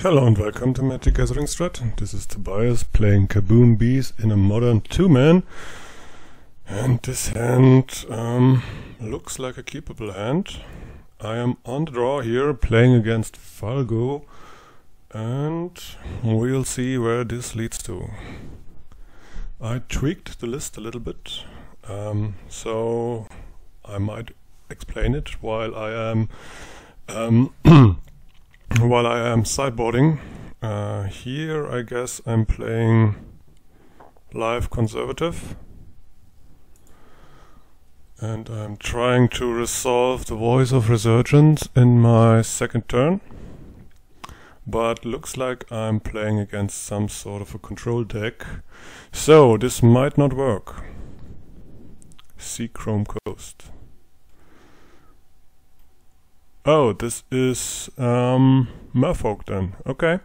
Hello and welcome to Magic Gathering Strat. This is Tobias playing Kaboom Bees in a modern 2-man. And this hand looks like a keepable hand. I am on the draw here playing against Falgo, and we'll see where this leads to. I tweaked the list a little bit, so I might explain it while I am sideboarding. Here I guess I'm playing live conservative, and I'm trying to resolve the Voice of Resurgence in my second turn, but looks like I'm playing against some sort of a control deck, so this might not work. See Chrome Coast. Oh, this is Merfolk then. Okay.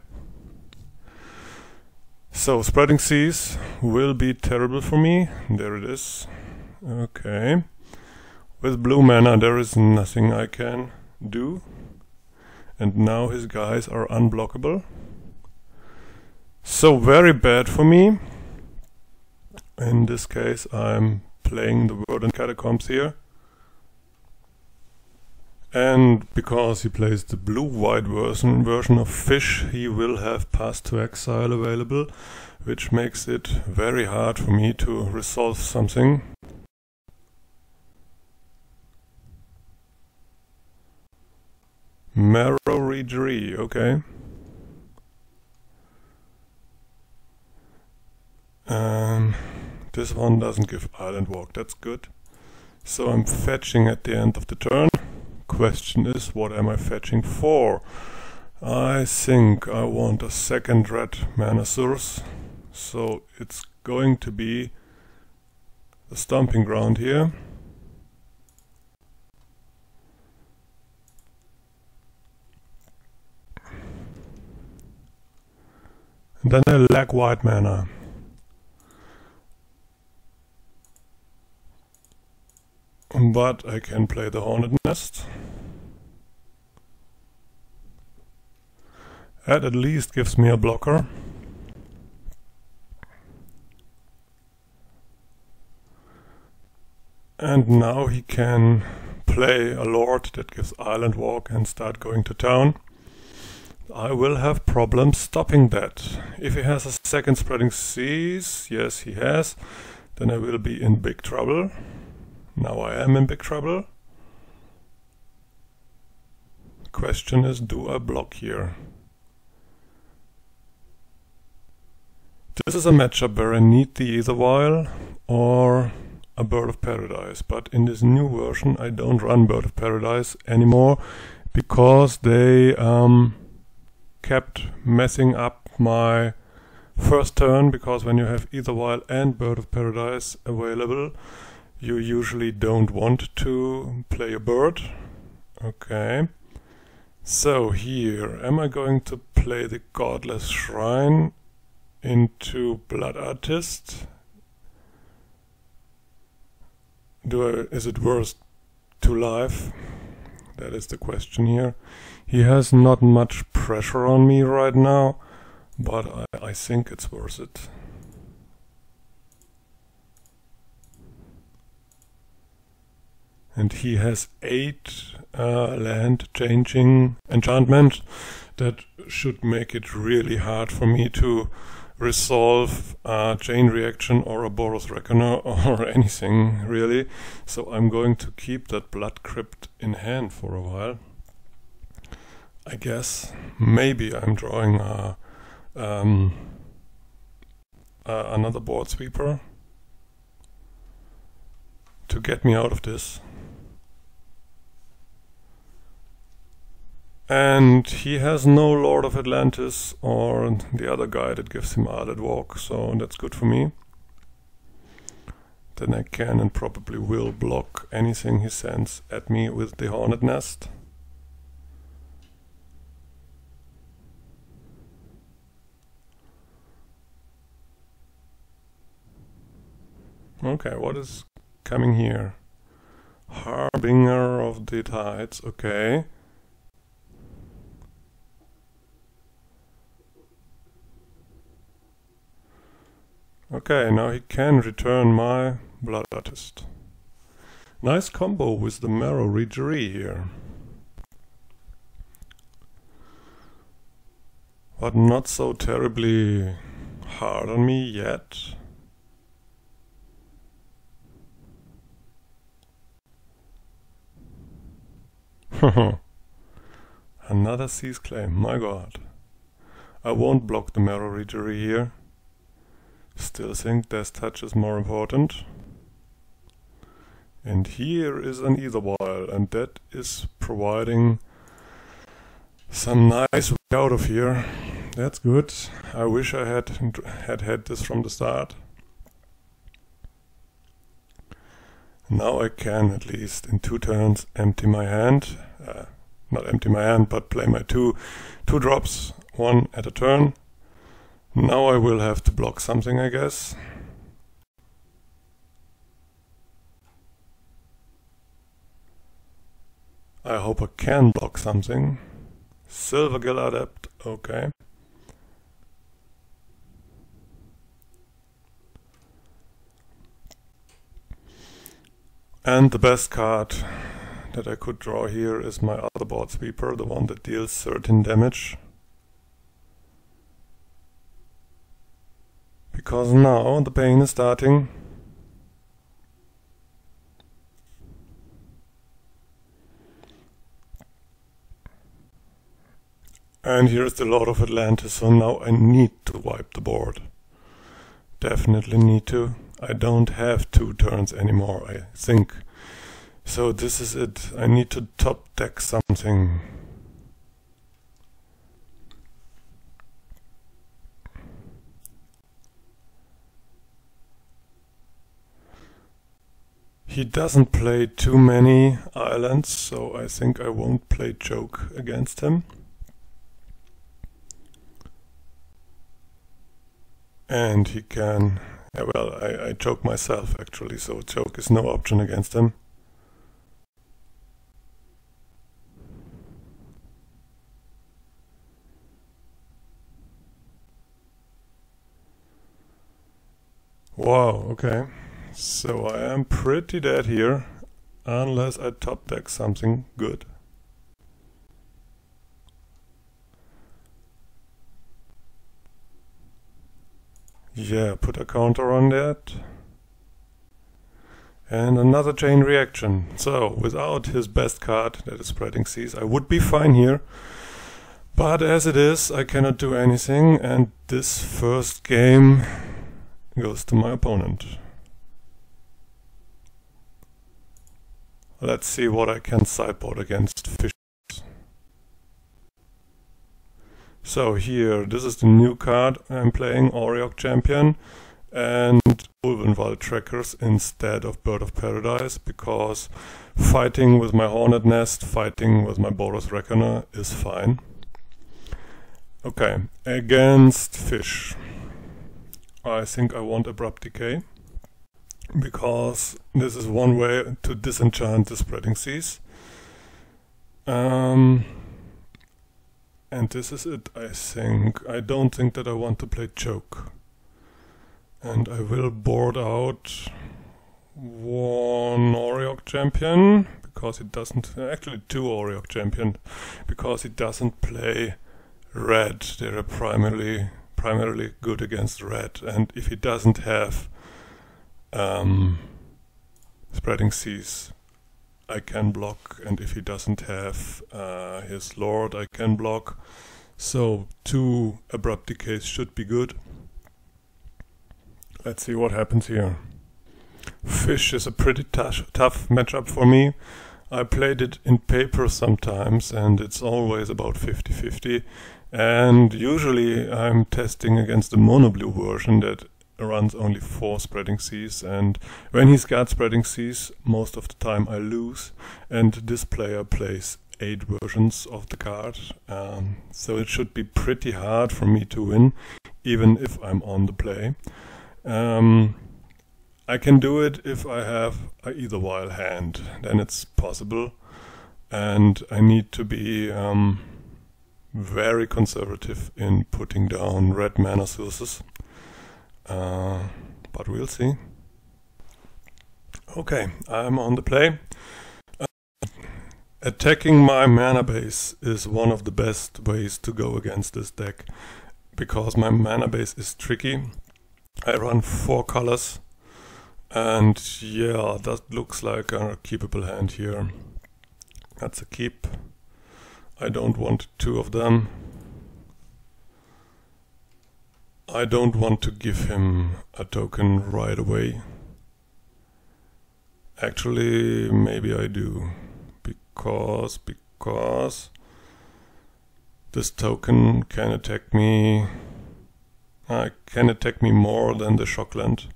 So Spreading Seas will be terrible for me. There it is. Okay. With blue mana there is nothing I can do. And now his guys are unblockable. So very bad for me. In this case I'm playing the Verdant Catacombs here. And because he plays the blue-white version of Fish, he will have Pass to Exile available, which makes it very hard for me to resolve something. Marrow Reedery, okay. This one doesn't give Island Walk, that's good. So I'm fetching at the end of the turn. Question is, what am I fetching for? I think I want a second red mana source, so it's going to be the Stomping Ground here. And then I lack white mana. But I can play the Hornet Nest. That at least gives me a blocker. And now he can play a Lord that gives Island Walk and start going to town. I will have problems stopping that. If he has a second Spreading Seas, yes he has, then I will be in big trouble. Now I am in big trouble. Question is, do I block here? This is a matchup where I need the Ether Vial or a Bird of Paradise, but in this new version I don't run Bird of Paradise anymore because they kept messing up my first turn, because when you have Ether Vial and Bird of Paradise available, you usually don't want to play a bird. Okay. So here, am I going to play the Godless Shrine into Blood Artist? Is it worth 2 life? That is the question here. He has not much pressure on me right now, but I think it's worth it. And he has 8 land changing enchantment. That should make it really hard for me to resolve a Chain Reaction or a Boros Reckoner or anything really. So I'm going to keep that Blood Crypt in hand for a while. I guess maybe I'm drawing another Board Sweeper to get me out of this. And he has no Lord of Atlantis or the other guy that gives him Island Walk, so that's good for me. Then I can and probably will block anything he sends at me with the Hornet Nest. Okay, what is coming here? Harbinger of the Tides, okay. Okay, now he can return my Blood Artist. Nice combo with the Marrow Regerie here. But not so terribly hard on me yet. Another Sea's Claim, my god. I won't block the Marrow Regerie here. Still think Death Touch is more important. And here is an Ether Vial, and that is providing some nice way out of here. That's good. I wish I had this from the start. Now I can at least in 2 turns empty my hand. Not empty my hand, but play my two drops, 1 at a turn. Now I will have to block something, I guess. I hope I can block something. Silvergill Adept, okay. And the best card that I could draw here is my other board sweeper, the one that deals 13 damage. Because now the pain is starting. And here's the Lord of Atlantis, so now I need to wipe the board. Definitely need to. I don't have 2 turns anymore, I think. So this is it. I need to top deck something. He doesn't play too many islands, so I think I won't play Choke against him. And he can... yeah, well, I choke myself actually, so Choke is no option against him. Wow, okay. So I am pretty dead here, unless I top deck something good. Yeah, put a counter on that. And another chain reaction. So, without his best card, that is Spreading Seas, I would be fine here. But as it is, I cannot do anything, and this first game goes to my opponent. Let's see what I can sideboard against Fish. So here, this is the new card I'm playing, Auriok Champion, and Ulvenwald Trackers instead of Bird of Paradise, because fighting with my Hornet Nest, fighting with my Boros Reckoner is fine. Okay, against Fish, I think I want Abrupt Decay, because this is one way to disenchant the Spreading Seas. And this is it, I think. I don't think that I want to play Choke. And I will board out 1 Auriok Champion, because it doesn't... actually 2 Auriok Champion, because it doesn't play red. They're primarily good against red. And if he doesn't have Spreading Seas, I can block, and if he doesn't have his Lord, I can block. So 2 Abrupt Decays should be good. Let's see what happens here. Fish is a pretty tough matchup for me. I played it in paper sometimes, and it's always about 50-50. And usually I'm testing against the mono blue version that runs only 4 Spreading Seas, and when he's got Spreading Seas, most of the time I lose, and this player plays 8 versions of the card, so it should be pretty hard for me to win, even if I'm on the play. I can do it if I have a Ether Vial hand, then it's possible, and I need to be very conservative in putting down red mana sources. but we'll see. Okay, I'm on the play. Attacking my mana base is one of the best ways to go against this deck, because my mana base is tricky. I run 4 colors, and yeah, that looks like a keepable hand here. That's a keep. I don't want 2 of them. I don't want to give him a token right away. Actually, maybe I do. Because this token can attack me. Can attack me more than the Shockland.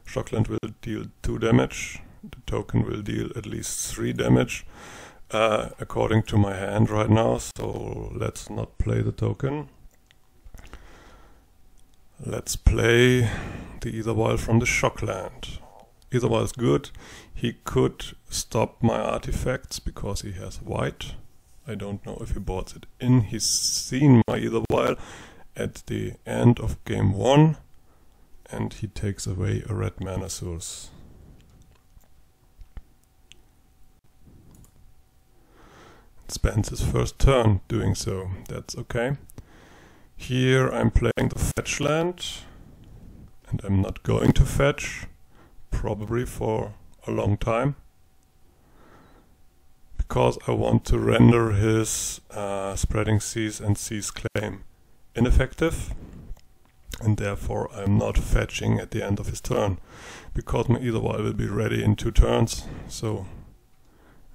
Shockland will deal 2 damage. The token will deal at least 3 damage, according to my hand right now. So let's not play the token. Let's play the Etherwild from the Shockland. Etherwild is good. He could stop my artifacts because he has white. I don't know if he boards it in. He's seen my Etherwild at the end of game 1, and he takes away a red mana source. Spends his first turn doing so. That's okay. Here I'm playing the fetch land, and I'm not going to fetch, probably for a long time, because I want to render his Spreading Seas and Seas claim ineffective, and therefore I'm not fetching at the end of his turn, because my Etherwild will be ready in 2 turns, so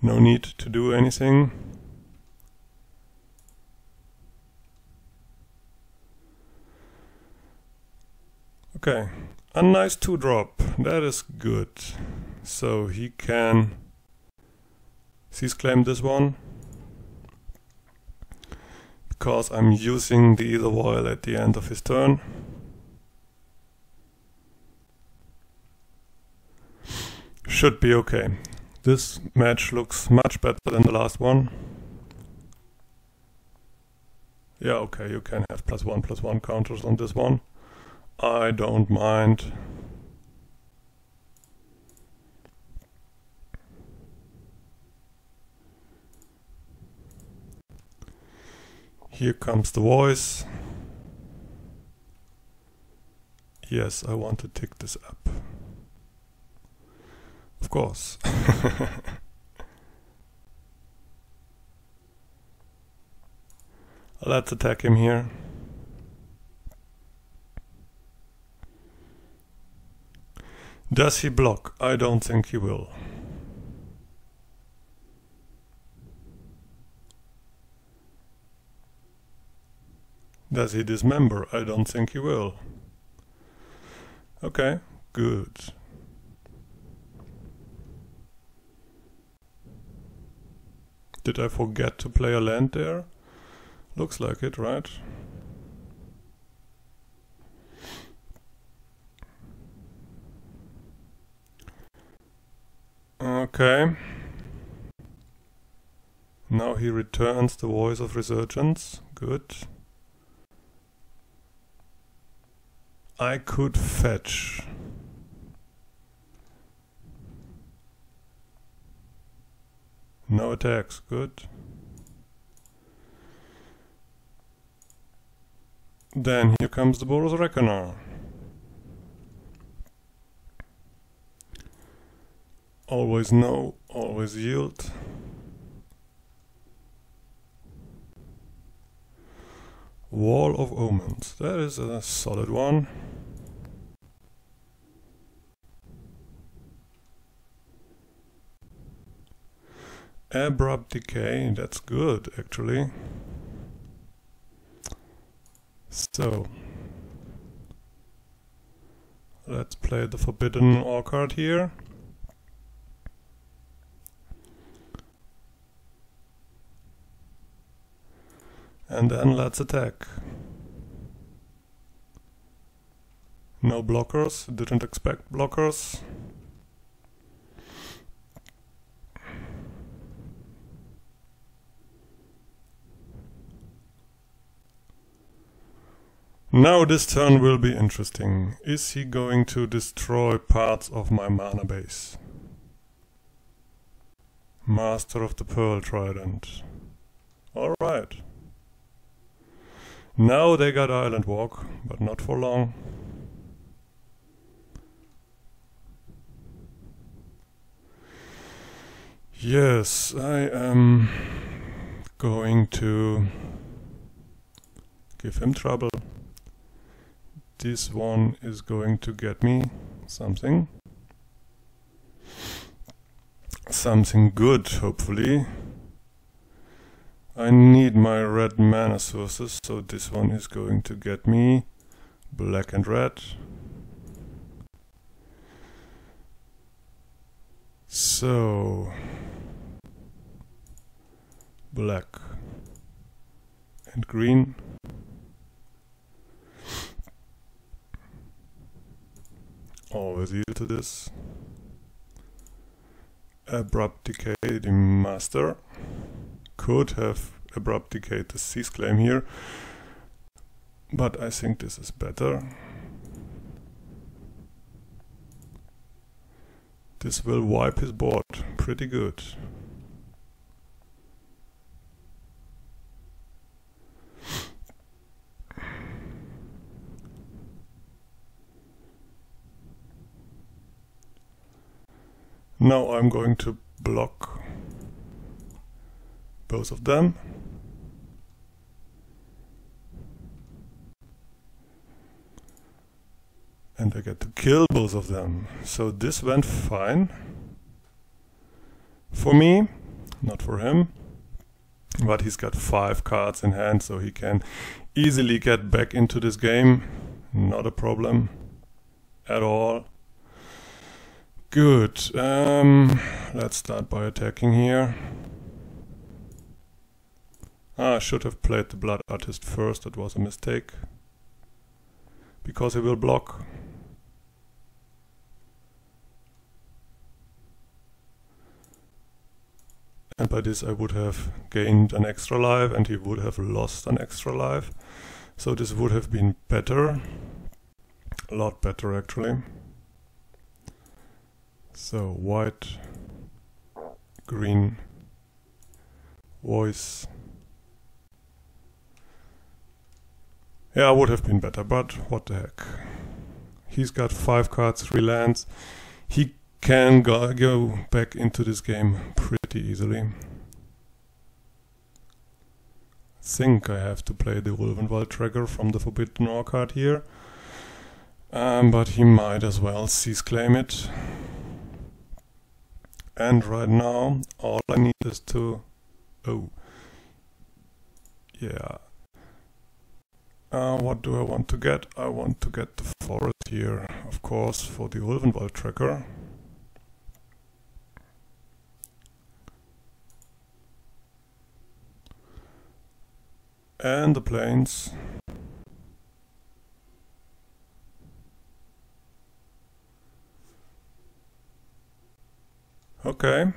no need to do anything. Okay, a nice 2-drop, that is good. So he can Seas claim this one, because I'm using the Etherwild at the end of his turn. Should be okay. This match looks much better than the last one. Yeah, okay, you can have +1/+1 counters on this one. I don't mind. Here comes the voice. Yes, I want to tick this up. Of course. Let's attack him here. Does he block? I don't think he will. Does he dismember? I don't think he will. Okay, good. Did I forget to play a land there? Looks like it, right? Okay. Now he returns the Voice of Resurgence. Good. I could fetch. No attacks. Good. Then here comes the Boros Reckoner. Always no, always yield. Wall of Omens. That is a solid one. Abrupt Decay. That's good, actually. So, let's play the Forbidden Ore card here. And then let's attack. No blockers, didn't expect blockers. Now this turn will be interesting. Is he going to destroy parts of my mana base? Master of the Pearl Trident. Alright. Now they got Island Walk, but not for long. Yes, I am going to give him trouble. This one is going to get me something. Something good, hopefully. I need my red mana sources, so this one is going to get me black and red. So black and green. Always yield to this. Abrupt Decay, the master. Could have Abrupt Decay the Cease Claim here, but I think this is better. This will wipe his board pretty good. Now I'm going to block both of them. And I get to kill both of them. So this went fine. For me, not for him. But he's got 5 cards in hand, so he can easily get back into this game. Not a problem at all. Good. Let's start by attacking here. I should have played the Blood Artist first, that was a mistake. Because he will block. And by this I would have gained an extra life and he would have lost an extra life. So this would have been better. A lot better actually. So white, green, voice. Yeah, would have been better, but what the heck. He's got 5 cards, 3 lands. He can go back into this game pretty easily. I think I have to play the Ulvenwald Trigger from the Forbidden Ore card here. But he might as well cease claim it. And right now, all I need is to... Oh. Yeah. What do I want to get? I want to get the forest here, of course, for the Ulvenwald Tracker. And the plains. Okay.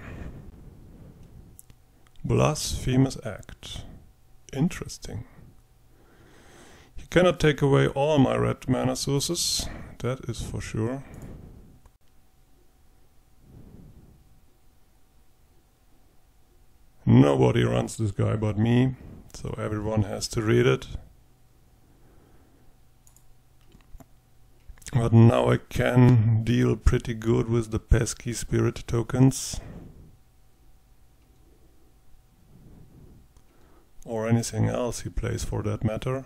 Blasphemous act. Interesting. He cannot take away all my red mana sources, that is for sure. Nobody runs this guy but me, so everyone has to read it. But now I can deal pretty good with the pesky spirit tokens. Or anything else he plays for that matter.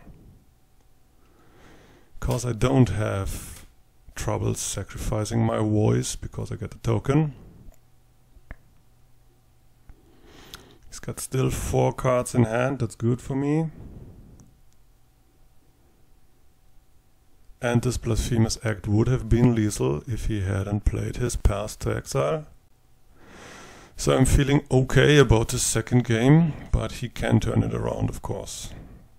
Because I don't have trouble sacrificing my voice because I get a token. He's got still 4 cards in hand, that's good for me. And this Blasphemous Act would have been lethal if he hadn't played his Path to Exile. So I'm feeling okay about the second game, but he can turn it around of course.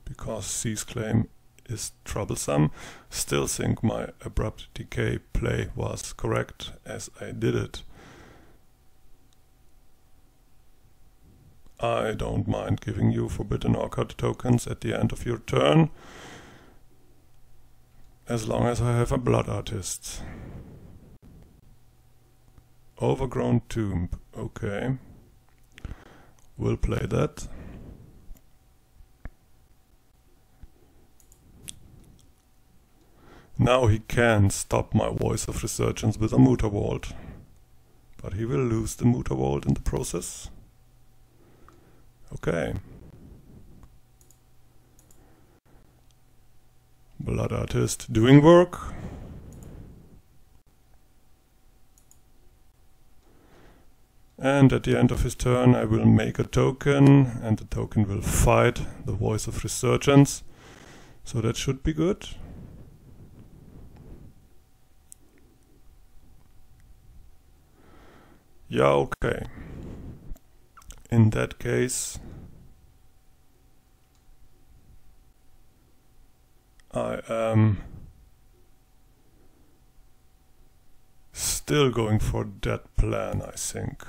Because Cease Claim is troublesome. Still think my Abrupt Decay play was correct as I did it. I don't mind giving you Forbidden Orchard tokens at the end of your turn. as long as I have a blood artist. Overgrown tomb, okay. We'll play that. Now he can stop my Voice of Resurgence with a Muta Vault. But he will lose the Muta Vault in the process. Okay. Blood Artist doing work. And at the end of his turn I will make a token, and the token will fight the Voice of Resurgence. So that should be good. Yeah, okay. In that case, I am still going for that plan, I think.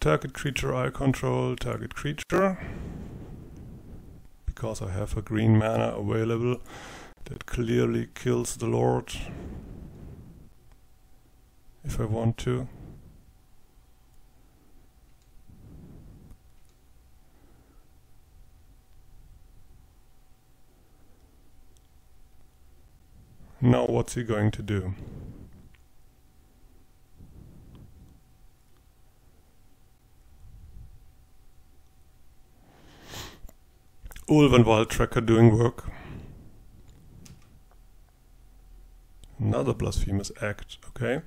Target creature I control, target creature. Because I have a green mana available that clearly kills the Lord if I want to. Now what's he going to do? Ulvenwald Tracker doing work. Another blasphemous act, okay.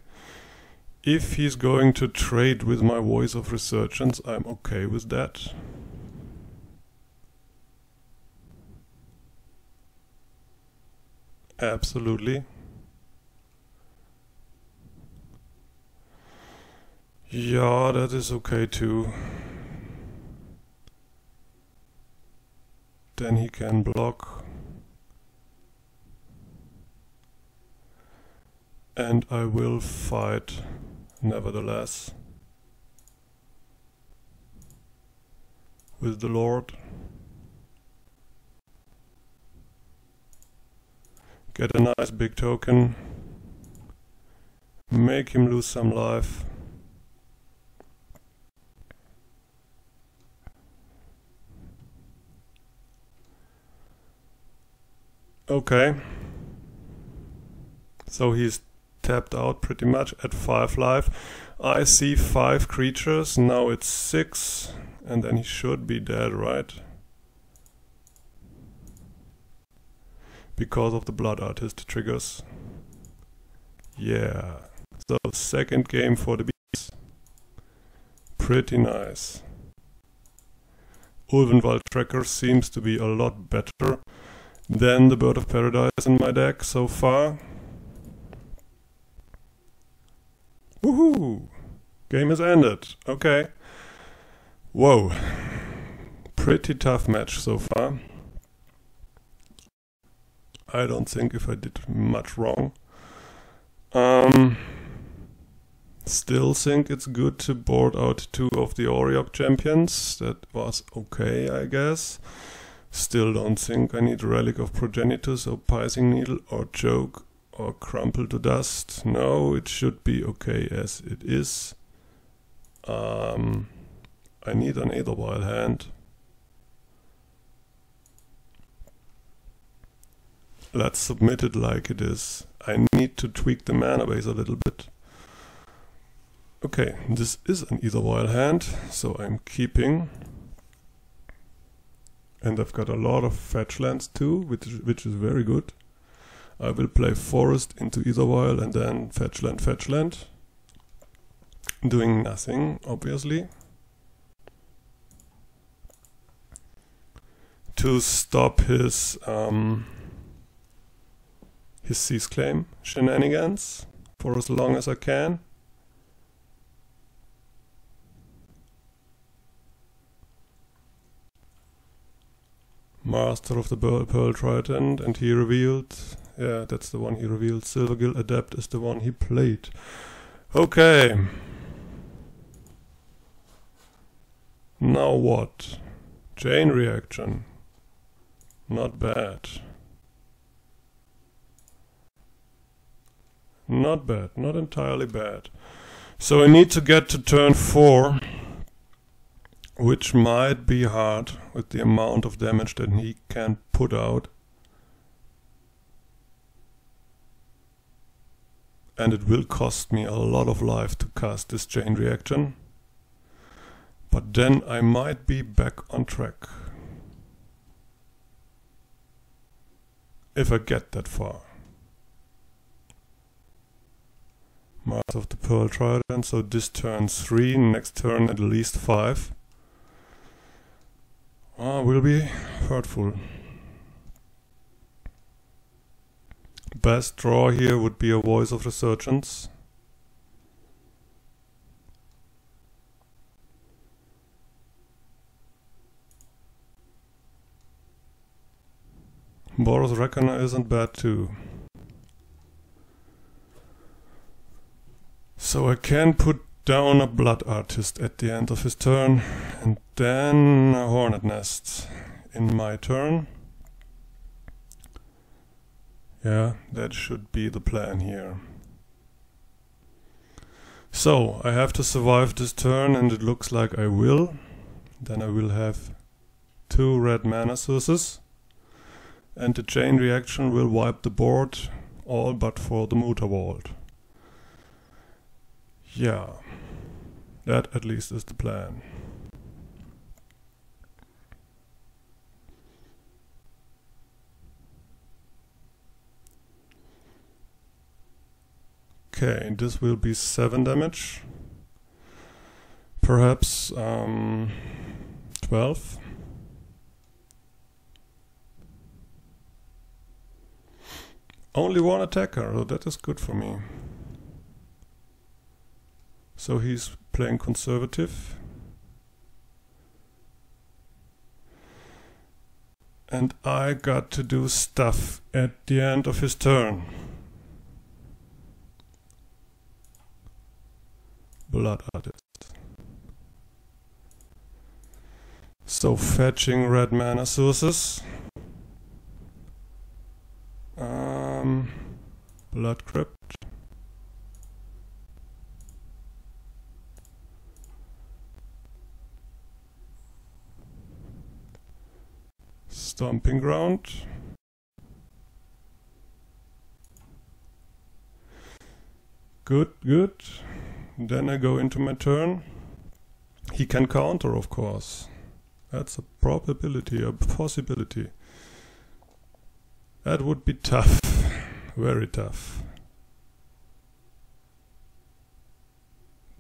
If he's going to trade with my Voice of Resurgence, I'm okay with that. Absolutely. Yeah, that is okay too. Then he can block. And I will fight nevertheless with the Lord. Get a nice big token. Make him lose some life. Okay. So he's tapped out pretty much at 5 life. I see 5 creatures, now it's 6, and then he should be dead, right? Because of the Blood Artist triggers. Yeah. So second game for the Bees. Pretty nice. Ulvenwald Tracker seems to be a lot better than the Bird of Paradise in my deck so far. Woohoo! Game is ended. Okay. Whoa. Pretty tough match so far. I don't think if I did much wrong. Still think it's good to board out 2 of the Oriok champions. That was okay, I guess. Still don't think I need Relic of Progenitus or Pising Needle or Choke or Crumple to Dust. No, it should be okay as it is. I need an Aetherwile hand. Let's submit it like it is. I need to tweak the mana base a little bit. Okay, this is an Aetherwile hand, so I'm keeping. And I've got a lot of fetch lands too, which is very good. I will play Forest into Aetherwile and then fetch land. Doing nothing, obviously. To stop his Seize Claim shenanigans for as long as I can. Master of the Pearl Trident, and he revealed, yeah, that's the one he revealed. Silvergill Adept is the one he played. Okay. Now what? Chain reaction. Not bad. Not bad, not entirely bad. So I need to get to turn 4, which might be hard with the amount of damage that he can put out. And it will cost me a lot of life to cast this chain reaction. But then I might be back on track. If I get that far. Mars of the Pearl Trident, so this turn 3, next turn at least 5. Will be hurtful. Best draw here would be a Voice of Resurgence. Boros Reckoner isn't bad too. So I can put down a Blood Artist at the end of his turn, and then a Hornet Nest in my turn. Yeah, that should be the plan here. So I have to survive this turn, and it looks like I will. Then I will have 2 red mana sources, and the chain reaction will wipe the board, all but for the Muta Vault. Yeah, that at least is the plan. Okay, this will be 7 damage. Perhaps 12. Only 1 attacker, so that is good for me. So he's playing conservative. And I got to do stuff at the end of his turn. Blood Artist. So fetching red mana sources. Blood Crypt. Stomping Ground. Good, good. Then I go into my turn. He can counter, of course. That's a probability, a possibility. That would be tough. Very tough.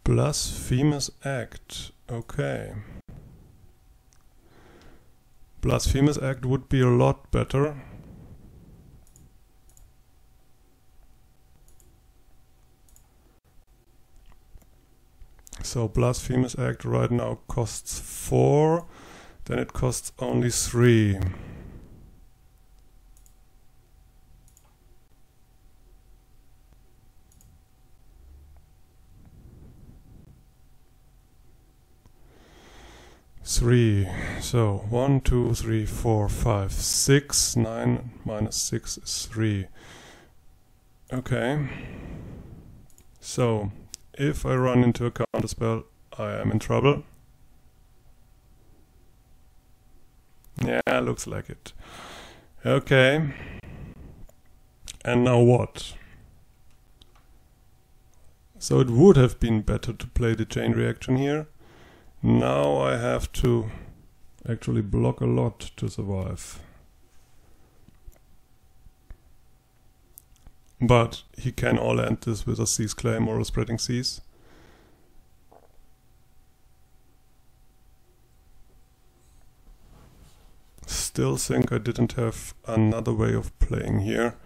Blasphemous Act. Okay. Blasphemous Act would be a lot better. So Blasphemous Act right now costs 4, then it costs only 3. So 1, 2, 3, 4, 5, 6, 9 minus 6 is 3. Okay. So if I run into a counterspell, I am in trouble. Yeah, looks like it. Okay. And now what? So it would have been better to play the chain reaction here. Now I have to actually block a lot to survive. But he can all end this with a Seize Claim or a Spreading Seas. Still think I didn't have another way of playing here.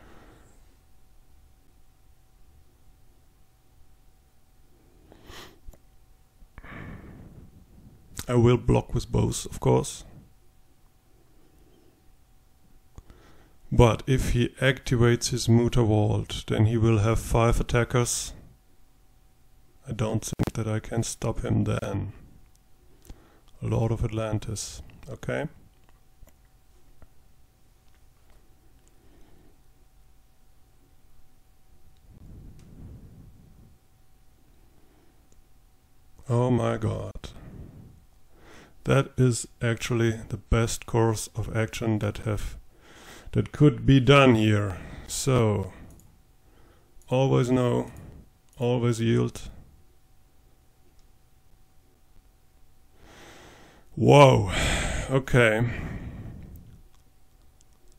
I will block with both, of course. But if he activates his Muta Vault, then he will have 5 attackers. I don't think that I can stop him then. Lord of Atlantis. Okay. Oh my god. That is actually the best course of action that could be done here. So always know, always yield. Whoa. Okay.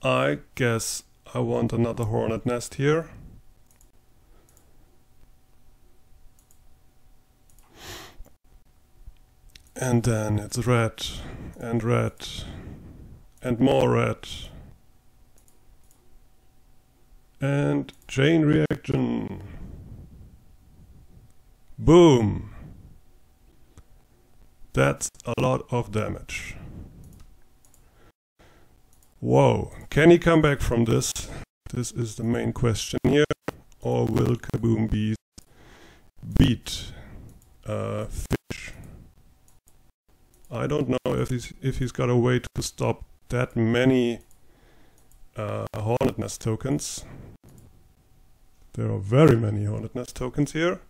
I guess I want another hornet nest here. And then it's red and more red. And chain reaction. Boom. That's a lot of damage. Whoa, can he come back from this? This is the main question here. Or will Kaboom Bees beat Fish? I don't know if he's got a way to stop that many Hornet Nest tokens. There are very many Hornet Nest tokens here.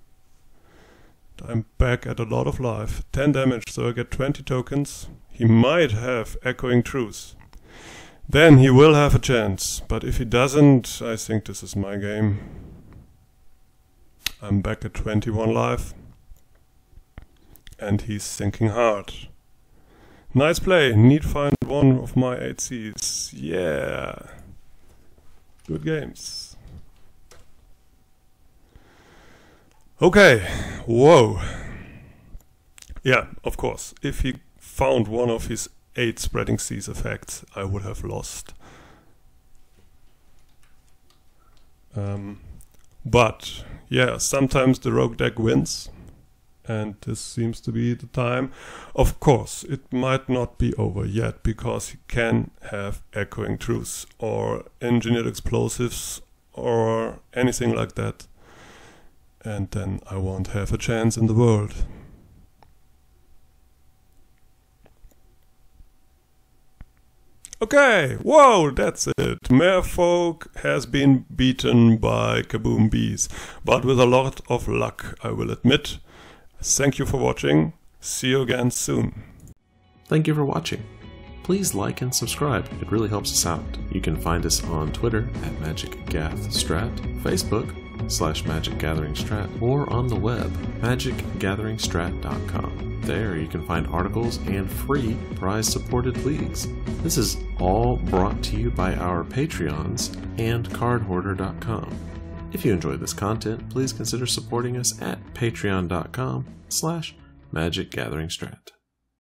I'm back at a lot of life. 10 damage, so I get 20 tokens. He might have Echoing Truth. Then he will have a chance. But if he doesn't, I think this is my game. I'm back at 21 life. And he's thinking hard. Nice play. Need find one of my 8 Cs. Yeah. Good games. Okay. Whoa. Yeah, of course. If he found one of his 8 spreading seas effects, I would have lost. But yeah, sometimes the rogue deck wins. And this seems to be the time. Of course, it might not be over yet, because he can have Echoing Truths or Engineered Explosives or anything like that. And then I won't have a chance in the world. Okay, whoa, that's it. Merfolk has been beaten by Kaboom Bees, but with a lot of luck, I will admit. Thank you for watching. See you again soon. Thank you for watching. Please like and subscribe. It really helps us out. You can find us on Twitter at MagicGathStrat, Facebook /MagicGatheringStrat, or on the web, magicgatheringstrat.com. There you can find articles and free prize-supported leagues. This is all brought to you by our Patreons and cardhoarder.com. If you enjoyed this content, please consider supporting us at patreon.com/MagicGatheringStrat.